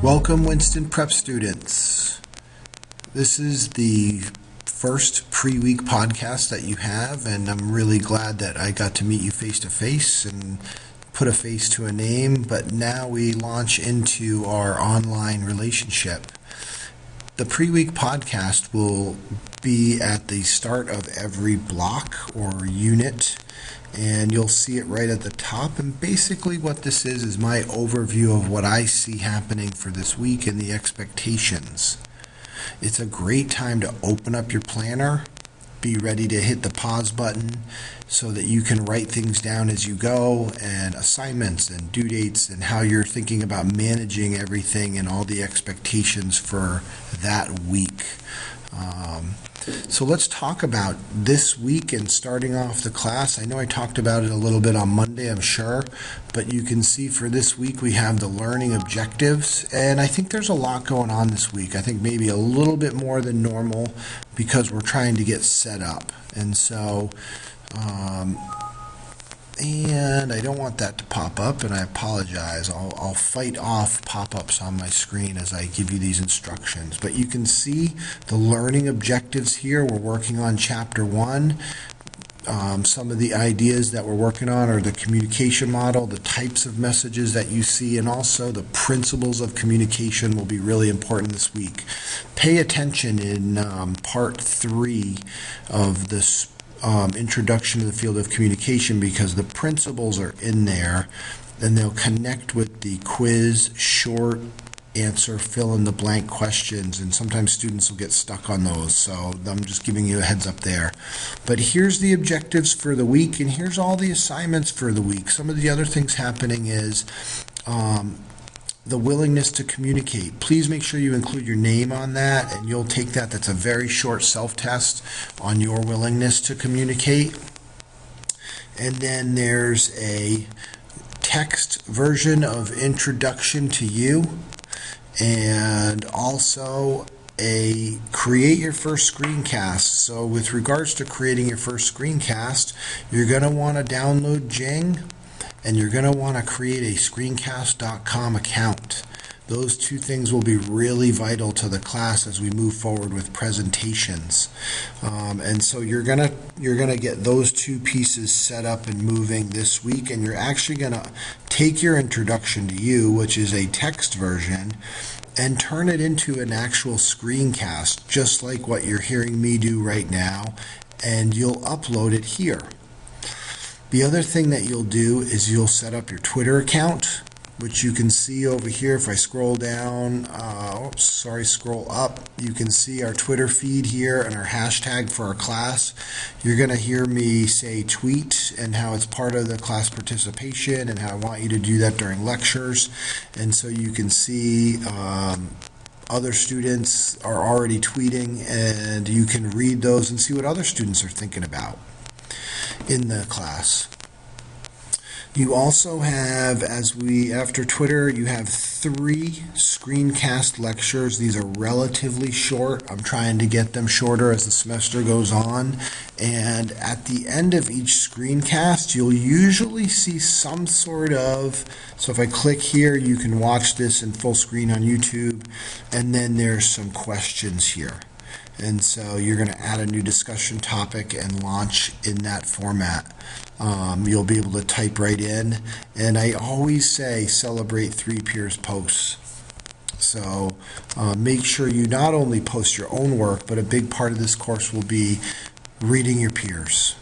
Welcome, Winston Prep students. This is the first pre-week podcast that you have, and I'm really glad that I got to meet you face-to-face and put a face to a name, but now we launch into our online relationship. The pre-week podcast will be at the start of every block or unit, and you'll see it right at the top. And basically what this is my overview of what I see happening for this week and the expectations. It's a great time to open up your planner, be ready to hit the pause button so that you can write things down as you go, and assignments and due dates and how you're thinking about managing everything and all the expectations for that week. So let's talk about this week and starting off the class. I know I talked about it a little bit on Monday, I'm sure, but you can see for this week we have the learning objectives, and I think there's a lot going on this week. I think maybe a little bit more than normal because we're trying to get set up. And so, and I don't want that to pop up, and I apologize. I'll fight off pop-ups on my screen as I give you these instructions. But you can see the learning objectives here. We're working on Chapter 1. Some of the ideas that we're working on are the communication model, the types of messages that you see, and also the principles of communication will be really important this week. Pay attention in Part 3 of this introduction to the field of communication, because the principles are in there and they'll connect with the quiz, short answer, fill in the blank questions, and sometimes students will get stuck on those, so I'm just giving you a heads up there. But here's the objectives for the week, and here's all the assignments for the week. Some of the other things happening is the willingness to communicate. Please make sure you include your name on that, and you'll take that. That's a very short self-test on your willingness to communicate. And then there's a text version of Introduction to You, and also a create your first screencast. So with regards to creating your first screencast, you're going to want to download Jing, and you're going to want to create a screencast.com account. Those two things will be really vital to the class as we move forward with presentations. And so you're gonna get those two pieces set up and moving this week, and you're actually going to take your Introduction to You, which is a text version, and turn it into an actual screencast, just like what you're hearing me do right now, and you'll upload it here. The other thing that you'll do is you'll set up your Twitter account, which you can see over here. If I scroll down, scroll up, you can see our Twitter feed here and our hashtag for our class. You're going to hear me say tweet and how it's part of the class participation and how I want you to do that during lectures. And so you can see other students are already tweeting, and you can read those and see what other students are thinking about in the class. You also have, after Twitter, you have 3 screencast lectures. These are relatively short. I'm trying to get them shorter as the semester goes on. And at the end of each screencast, you'll usually see some sort of, so if I click here, you can watch this in full screen on YouTube, and then there's some questions here. And so you're going to add a new discussion topic and launch in that format. You'll be able to type right in. And I always say celebrate 3 peers posts. So make sure you not only post your own work, but a big part of this course will be reading your peers.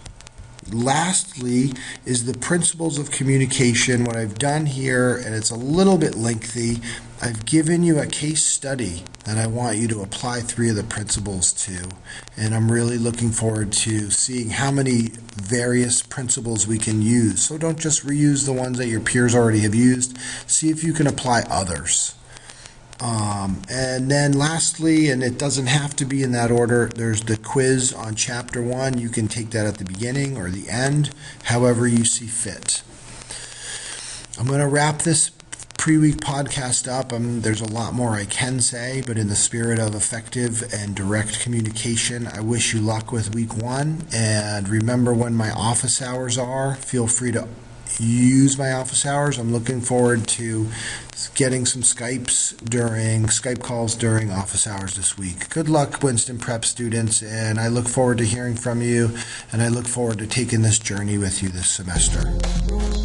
Lastly is the principles of communication. What I've done here, and it's a little bit lengthy, I've given you a case study that I want you to apply 3 of the principles to, and I'm really looking forward to seeing how many various principles we can use. So don't just reuse the ones that your peers already have used. See if you can apply others. And then lastly, and it doesn't have to be in that order, there's the quiz on Chapter 1. You can take that at the beginning or the end, however you see fit. I'm going to wrap this pre-week podcast up. There's a lot more I can say, but in the spirit of effective and direct communication, I wish you luck with week 1. And remember when my office hours are, feel free to use my office hours. I'm looking forward to getting some Skype calls during office hours this week. Good luck, Winston Prep students, and I look forward to hearing from you, and I look forward to taking this journey with you this semester.